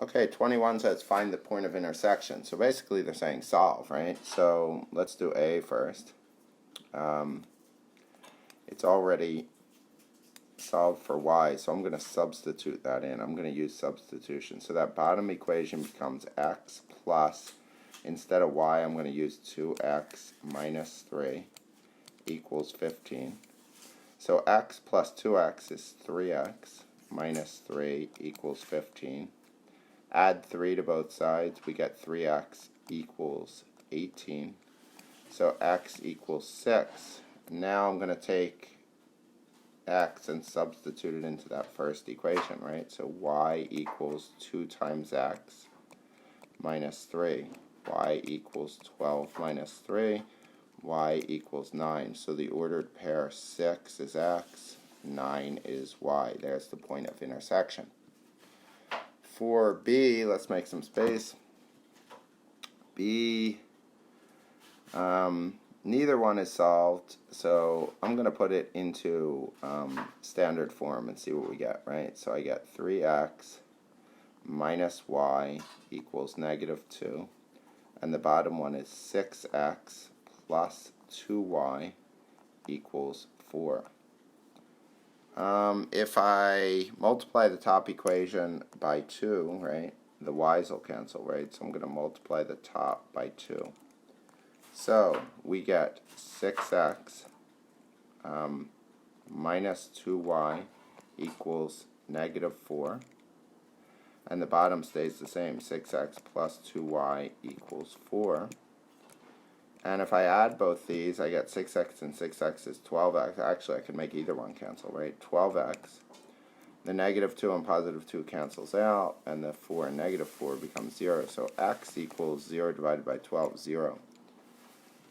Okay, 21 says find the point of intersection. So basically they're saying solve, right? So let's do A first. It's already solved for y, so I'm going to substitute that in. I'm going to use substitution. So that bottom equation becomes x plus, instead of y, I'm going to use 2x minus 3 equals 15. So x plus 2x is 3x minus 3 equals 15. Add 3 to both sides, we get 3x equals 18. So x equals 6. Now I'm going to take x and substitute it into that first equation, right? So y equals 2 times x minus 3. Y equals 12 minus 3. Y equals 9. So the ordered pair 6 is x, 9 is y. There's the point of intersection. For B, let's make some space. B, neither one is solved, so I'm going to put it into standard form and see what we get, right? So I get 3x minus y equals negative 2, and the bottom one is 6x plus 2y equals 4. If I multiply the top equation by 2, right, the y's will cancel, right? So I'm going to multiply the top by 2. So we get 6x minus 2y equals negative 4. And the bottom stays the same, 6x plus 2y equals 4. And if I add both these, I get 6x and 6x is 12x. Actually, I can make either one cancel, right? 12x. The negative 2 and positive 2 cancels out, and the 4 and negative 4 becomes 0. So x equals 0 divided by 12, 0.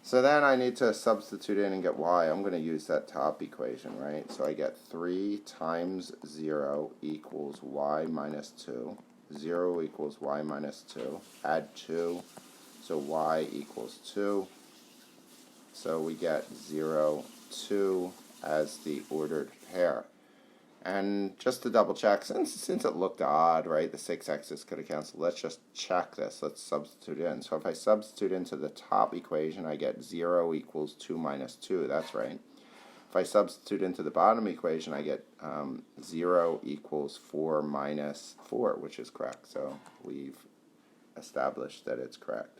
So then I need to substitute in and get y. I'm going to use that top equation, right? So I get 3 times 0 equals y minus 2. 0 equals y minus 2. Add 2, so y equals 2. So we get 0, 2 as the ordered pair. And just to double check, since it looked odd, right, the 6x's could have canceled, let's just check this. Let's substitute in. So if I substitute into the top equation, I get 0 equals 2 minus 2. That's right. If I substitute into the bottom equation, I get 0 equals 4 minus 4, which is correct. So we've established that it's correct.